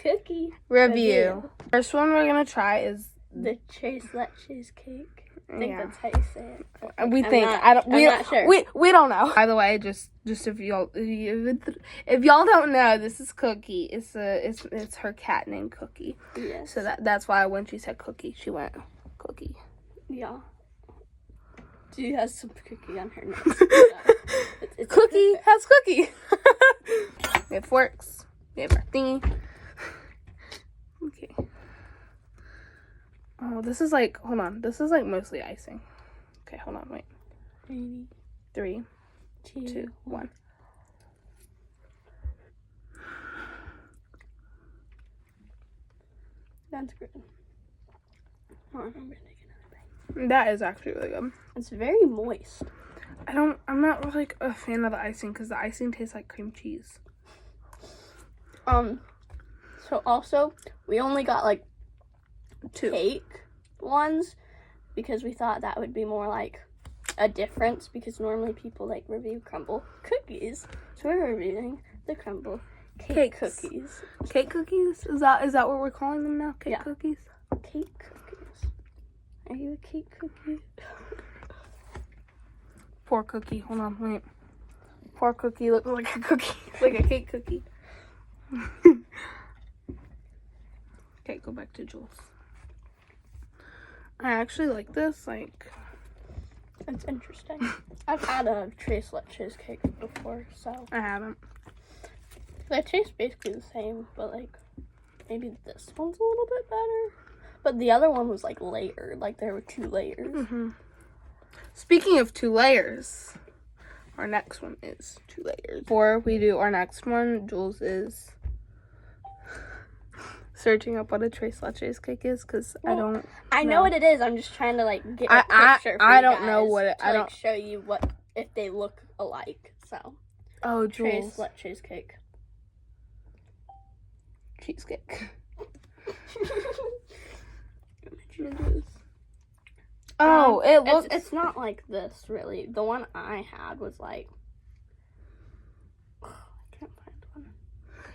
cookie review. First one we're gonna try is the Tres Leches cake. I think Yeah. that's how you say it. We think I'm not sure. We don't know. By the way, just if y'all don't know, this is Cookie. It's her cat named Cookie. Yes. So that's why when she said Cookie, she went Cookie. Yeah. She has some cookie on her nose. It's Cookie has Cookie. We have forks. We have our thingy. Okay. Oh, this is like, hold on. This is like mostly icing. Okay, hold on, wait. 3, 2, 1. That's good. Hold on, I'm gonna take another bite. That is actually really good. It's very moist. I'm not really like a fan of the icing because the icing tastes like cream cheese. So also, we only got like 2 cake ones because we thought that would be more like a difference because normally people like review Crumble cookies. So we're reviewing the Crumble cake cookies. Cake cookies? Is that what we're calling them now? Cake cookies? Cake cookies. Are you a cake cookie? Poor Cookie. Hold on, wait. Poor Cookie looks like a cookie. Like a cake cookie. Okay, go back to Jules. I actually like this, like... It's interesting. I've had a Tres Leches cake before, so... I haven't. They taste basically the same, but, like, maybe this one's a little bit better. But the other one was, like, layered. Like, there were 2 layers. Mm-hmm. Speaking of 2 layers, our next one is 2 layers. Before we do our next one, Jules is searching up what a Tres Leches cake is because I don't. I know what it is. I'm just trying to like get a picture. I don't know what it. I don't show you what if they look alike. So. Oh, Jules. Tres Leches cake. Cheesecake. Oh, it looks. It's not like this really. The one I had was like. I can't find one.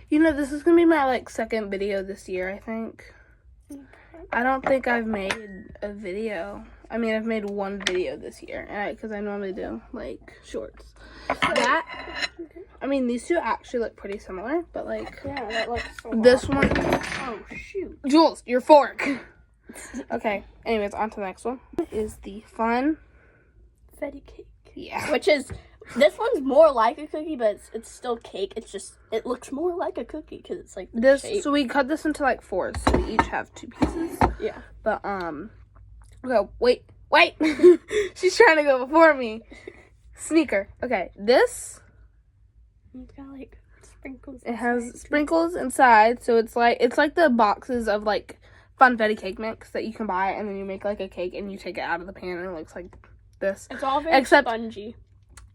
You know, this is gonna be my like second video this year. I think. Okay. I don't think I've made a video. I mean, I've made 1 video this year, and because I normally do like shorts. I mean, these 2 actually look pretty similar, but like. Yeah, that looks. This one. Oh shoot. Jules, your fork. Okay. Anyways, on to the next one. Is the fun Fetty cake. Yeah. Which is. This one's more like a cookie, but it's still cake. It's just, it looks more like a cookie because it's like this shape. So we cut this into like 4, so we each have 2 pieces. Yeah. But okay, wait. She's trying to go before me. Sneaker. Okay, this It's got like sprinkles. It has sprinkles inside, so it's like the boxes of like funfetti cake mix that you can buy, and then you make like a cake and you take it out of the pan and it looks like this. It's all very spongy.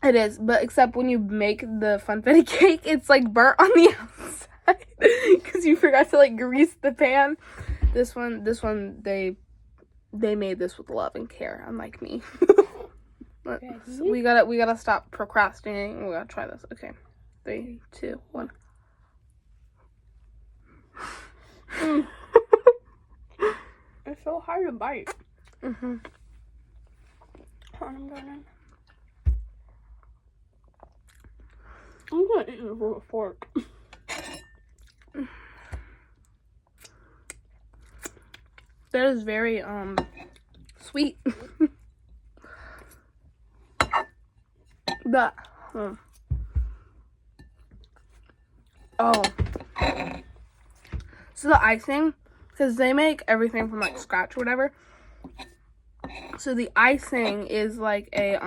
It is, but except when you make the funfetti cake, it's like burnt on the outside because you forgot to like grease the pan. This one, they made this with love and care, unlike me. We gotta stop procrastinating. We gotta try this. Okay, 3, 2, 1. It's so hard to bite. Mm-hmm. I'm gonna eat it with a fork. That is very sweet. But oh, so the icing, because they make everything from like scratch or whatever. So the icing is like a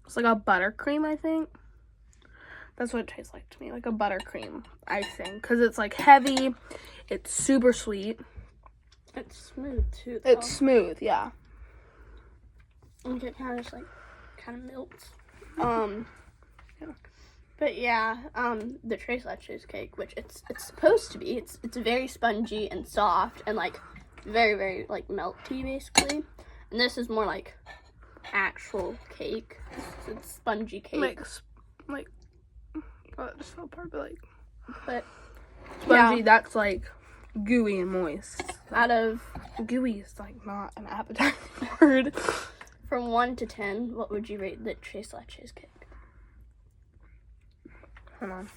it's like a buttercream, I think. That's what it tastes like to me, like a buttercream icing, because it's like heavy, it's super sweet. It's smooth too, though. It's smooth, yeah. And it kind of just like melts. Yeah. But yeah, the Tres Leches cake, which it's supposed to be, it's very spongy and soft and like very, very like melty basically. And this is more like actual cake. It's spongy cake. Like just fell apart, but like But spongy, yeah. that's like gooey and moist. Out of Gooey is like not an appetizing word. from 1 to 10, what would you rate the Tres Leches cake? Hold on.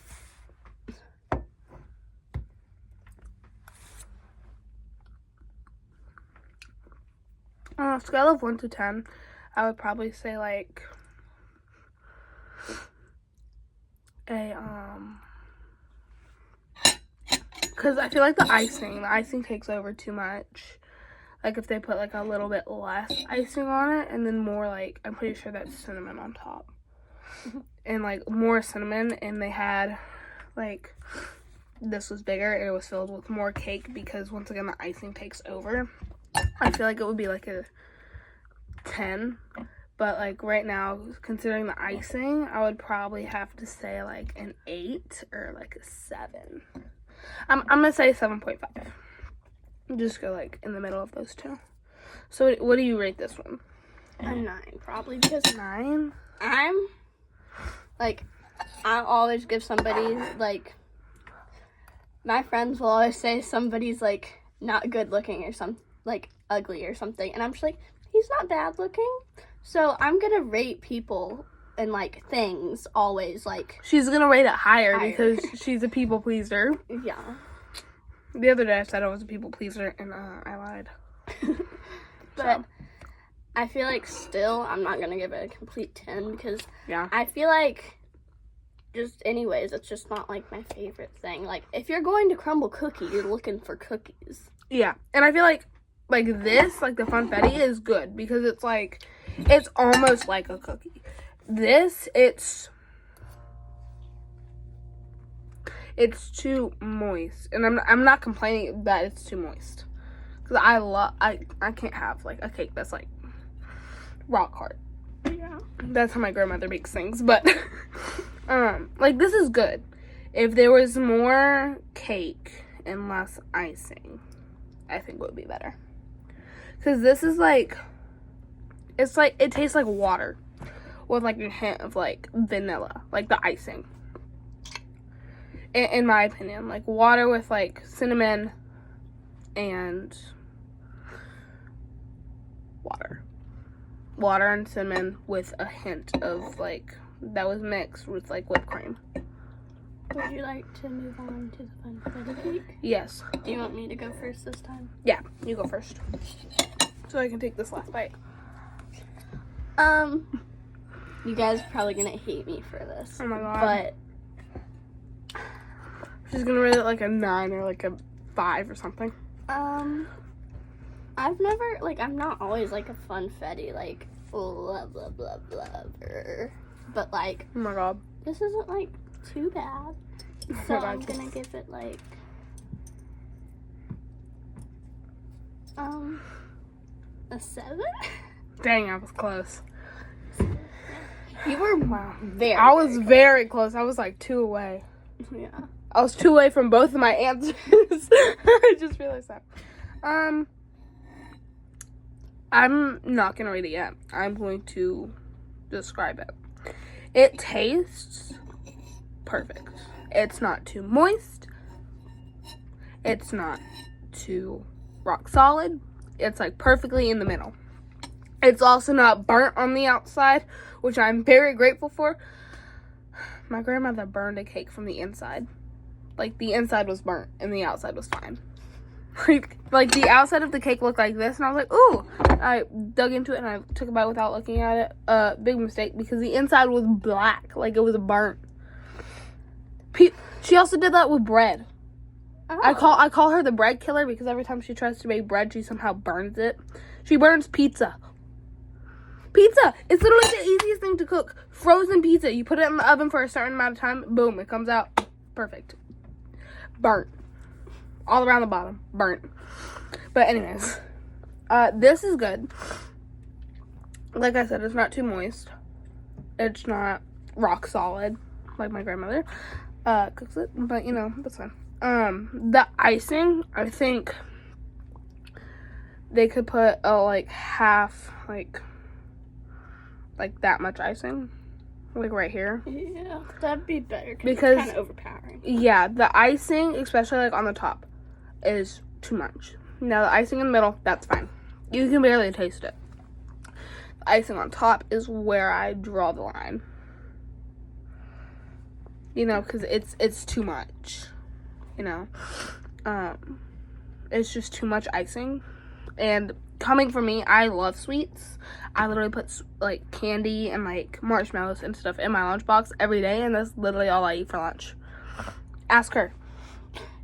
On a scale of 1 to 10, I would probably say like a because I feel like the icing takes over too much. Like if they put like a little bit less icing on it and then more like, I'm pretty sure that's cinnamon on top. And like more cinnamon, and they had like, this was bigger and it was filled with more cake because once again the icing takes over. I feel like it would be like a 10, but like right now, considering the icing, I would probably have to say like an 8 or like a 7. I'm gonna say 7.5. Just go like in the middle of those two. So what do you rate this one? A 9, probably, because 9? I'm like, I always give somebody like, my friends will always say somebody's like not good looking or some like ugly or something, and I'm just like, he's not bad looking. So I'm gonna rate people and like things always like. She's gonna rate it higher because she's a people pleaser. Yeah. The other day I said I was a people pleaser and I lied. But so. I feel like still I'm not gonna give it a complete 10 because yeah, I feel like just anyways it's just not like my favorite thing. Like if you're going to Crumble cookie, you're looking for cookies. Yeah, and I feel like this, like the funfetti is good because it's like, it's almost like a cookie. This, it's too moist, and I'm not complaining that it's too moist because I can't have like a cake that's like rock hard. Yeah, that's how my grandmother makes things. But like this is good. If there was more cake and less icing, I think it would be better. Because this is like, it's like, it tastes like water with like a hint of like vanilla, like the icing. In my opinion, like water with like cinnamon and water and cinnamon with a hint of like, that was mixed with like whipped cream. Would you like to move on to the funfetti cake? Yes. Do you want me to go first this time? Yeah, you go first. So I can take this last bite. You guys are probably gonna hate me for this. Oh my god. But she's gonna rate it like a 9 or like a 5 or something. I've never, like, I'm not always like a funfetti, like, blah blah blah blah. But like, oh my god, this isn't like too bad. So I'm gonna give it like a 7. Dang, I was close. You were I was very close. I was like 2 away. Yeah. I was 2 away from both of my answers. I just realized that. I'm not gonna rate it yet. I'm going to describe it. It tastes perfect. It's not too moist. It's not too rock solid. It's like perfectly in the middle. It's also not burnt on the outside, which I'm very grateful for. My grandmother burned a cake from the inside. Like the inside was burnt and the outside was fine. Like the outside of the cake looked like this, and I was like, ooh. I dug into it and I took a bite without looking at it. Big mistake, because the inside was black, like it was burnt. She also did that with bread. Oh. I call her the bread killer because every time she tries to make bread, she somehow burns it. She burns pizza. Pizza! It's literally the easiest thing to cook. Frozen pizza. You put it in the oven for a certain amount of time, boom, it comes out perfect. Burnt. All around the bottom. Burnt. But anyways, this is good. Like I said, it's not too moist. It's not rock solid, like my grandmother cooks it, but you know, that's fine. The icing, I think they could put like half, like that much icing, like right here. Yeah, that'd be better Because it's kind of overpowering. Yeah, the icing, especially like on the top, is too much. Now the icing in the middle, that's fine. You can barely taste it. The icing on top is where I draw the line. You know, because it's too much. You know, it's just too much icing. And coming from me, I love sweets. I literally put like candy and like marshmallows and stuff in my lunchbox every day, and that's literally all I eat for lunch. Ask her.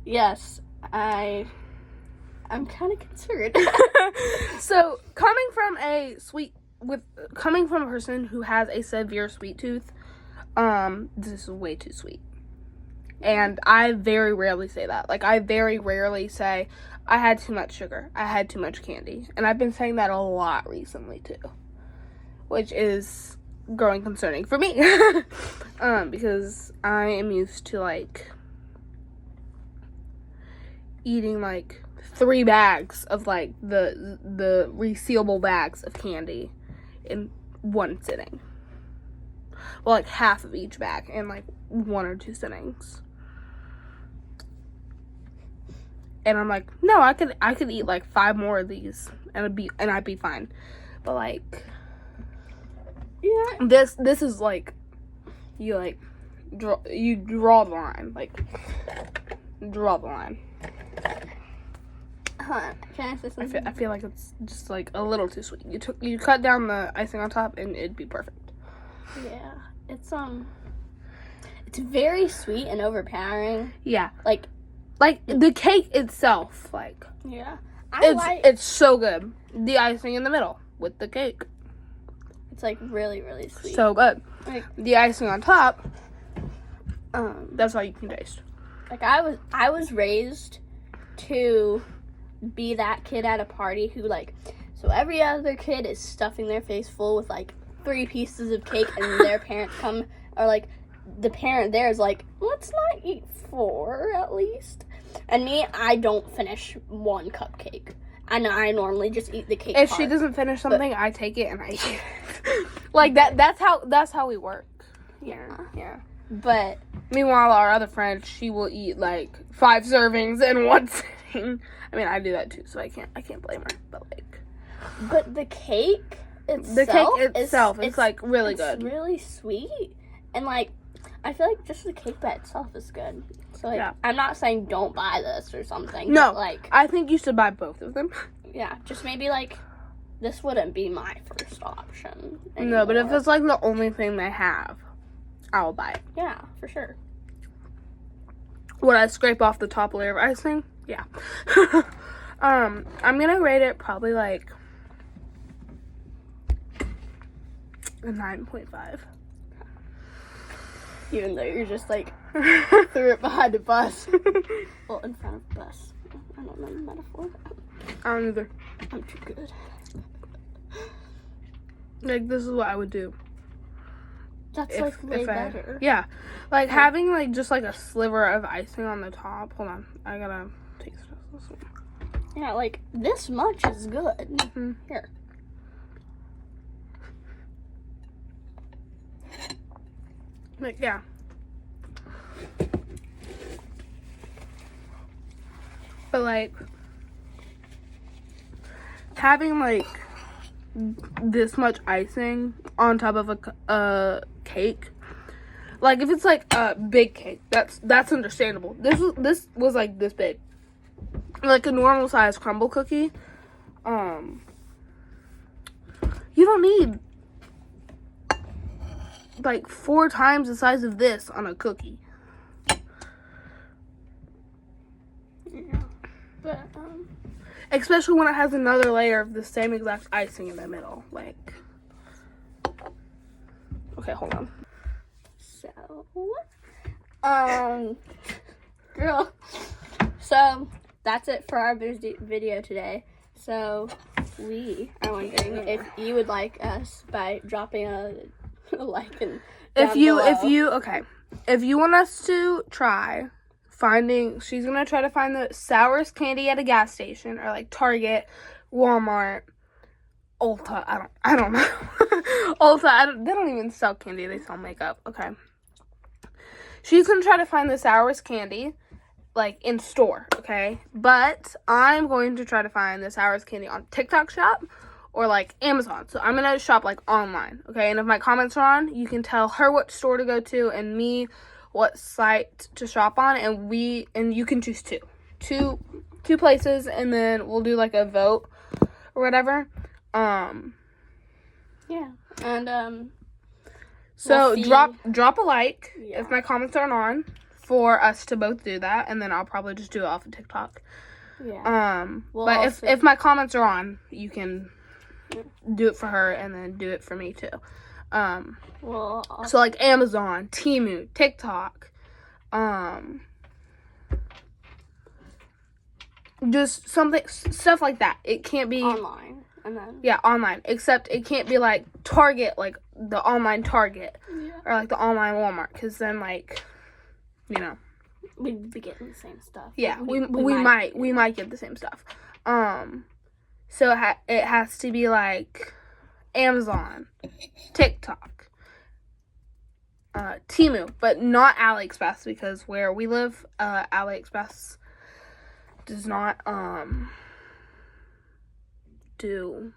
Yes, I'm kind of concerned. So coming from a person who has a severe sweet tooth, this is way too sweet. And I very rarely say that. Like, I very rarely say, I had too much sugar. I had too much candy. And I've been saying that a lot recently, too. Which is growing concerning for me. Because I am used to, like, eating, like, 3 bags of, like, the resealable bags of candy in one sitting. Well, like, half of each bag in, like, 1 or 2 sittings. And I'm like, no, I could eat like 5 more of these and I'd be fine. But like, yeah, this is like, you draw the line, like, draw the line. Can I say something? I feel like it's just like a little too sweet. You cut down the icing on top and it'd be perfect. Yeah, it's very sweet and overpowering. Yeah, like the cake itself, like, yeah, it's so good. The icing in the middle with the cake, it's like really, really sweet. So good. Like, the icing on top, that's all you can taste. Like, I was raised to be that kid at a party who, like, so every other kid is stuffing their face full with like 3 pieces of cake, and their parents come, or like the parent there is like, let's not eat 4 at least. And me, I don't finish 1 cupcake. And I normally just eat the cake. If she doesn't finish something, I take it and I eat it. Like that's how we work. Yeah. But meanwhile, our other friend, she will eat like 5 servings in 1 sitting. I mean, I do that too, so I can't blame her. But the cake itself, it's like really good. It's really sweet, and like I feel like just the cake by itself is good. So like, yeah. I'm not saying don't buy this or something. No, but, like, I think you should buy both of them. Yeah, just maybe like this wouldn't be my first option anymore. No, but if it's like the only thing they have, I'll buy it. Yeah, for sure. Would I scrape off the top layer of icing? Yeah. I'm gonna rate it probably like a 9.5. Even though you're just like threw it behind a bus. Well, in front of a bus. I don't know the metaphor. I don't either. I'm too good. Like, this is what I would do. That's like way better. Yeah. Like having like just like a sliver of icing on the top. Hold on. I gotta taste this one. Yeah, like this much is good. Mm-hmm. Here. Like, yeah. But like having like this much icing on top of a cake, like if it's like a big cake, that's understandable. This was like this big, like a normal size crumble cookie. You don't need like 4 times the size of this on a cookie. Yeah, but especially when it has another layer of the same exact icing in the middle. Like, okay, hold on. So, girl. So that's it for our video today. So we are wondering if you would like us by dropping a like and if you want us to try finding, she's gonna try to find the sourest candy at a gas station or like Target, Walmart, Ulta, I don't know. Also, they don't even sell candy. They sell makeup. Okay. She's going to try to find the sourest candy, like, in store, okay? But I'm going to try to find the sourest candy on TikTok shop or, like, Amazon. So I'm going to shop, like, online, okay? And if my comments are on, you can tell her what store to go to and me what site to shop on. And you can choose two places, and then we'll do, like, a vote or whatever. Yeah. And, so we'll drop a like Yeah. if my comments aren't on for us to both do that, and then I'll probably just do it off of TikTok. Yeah. But if my comments are on, you can do it for her and then do it for me too. So like Amazon, Temu, TikTok, just stuff like that. It can't be online. And then online. Except it can't be like Target, like the online Target, or like the online Walmart, because then like, you know, we'd be getting the same stuff. yeah, we might get the same stuff. So it has to be like Amazon, TikTok, Temu, but not AliExpress, because where we live, AliExpress does not do.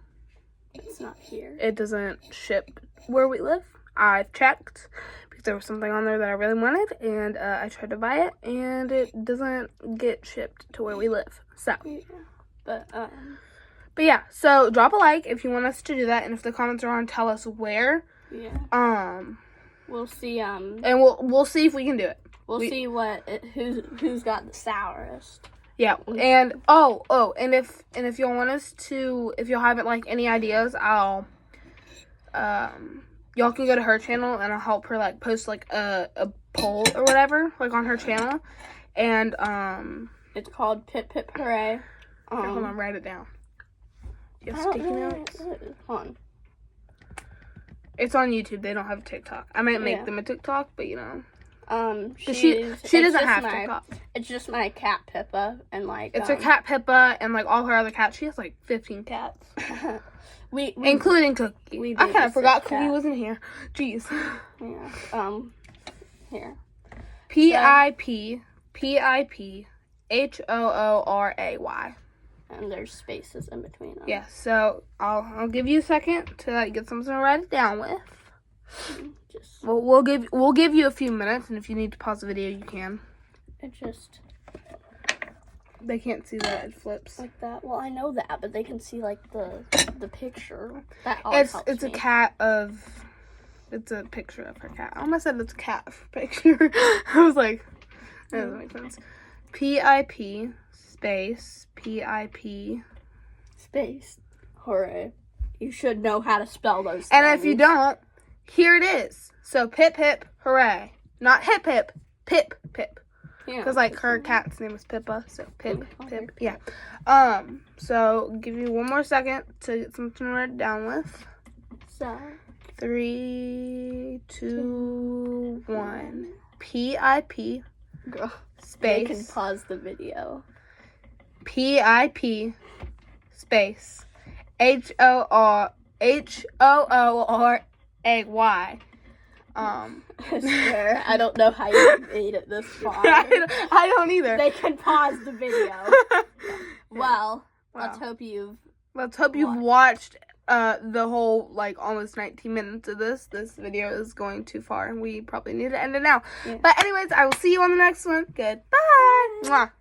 It's not here. It doesn't ship where we live. I've checked because there was something on there that I really wanted, and I tried to buy it, and it doesn't get shipped to where we live. So, Yeah. But yeah. So drop a like if you want us to do that, and if the comments are on, tell us where. Yeah. We'll see. And we'll see if we can do it. We'll see who's got the sourest. Yeah, and and if y'all want us to, if y'all haven't like any ideas, y'all can go to her channel and I'll help her like post like a poll or whatever like on her channel, and it's called Pip Pip Hooray. Hold on, write it down. You have I don't sticky know notes? where it is. Hold on. It's on YouTube. They don't have TikTok. I might make Yeah. them a TikTok, but you know. She doesn't have TikTok. It's just my cat Pippa, and like It's her cat Pippa and like all her other cats. She has like 15 cats, we including Cookie. I kind of forgot Cookie was in here. Jeez. Yeah. Here. Pipphooray. And there's spaces in between them. Yeah. So I'll give you a second to like get something to write it down with. Just We'll give you a few minutes, and if you need to pause the video, you can. it just They can't see that it flips. like that. Well, I know that, but they can see like the picture. That It's always helps a me. cat of. It's a picture of her cat. I almost said it's a cat picture. I was like, that doesn't make sense. PIP space PIP. Space. Hooray! You should know how to spell those. And things. if you don't, here it is. So pip pip hooray, not hip hip, pip pip. Yeah. Because like her cat's name was Pippa, so pip Okay. pip. Yeah. So give you one more second to get something to write down with. So 3, 2, 1. PIP girl, space. you can pause the video. PIP space HOORAY. I swear, I don't know how you made it this far. I don't either. They can pause the video. Well, Wow. let's hope you've watched the whole like almost 19 minutes of this. This video is going too far, and we probably need to end it now. Yeah. But anyways, I will see you on the next one. Goodbye. Mwah.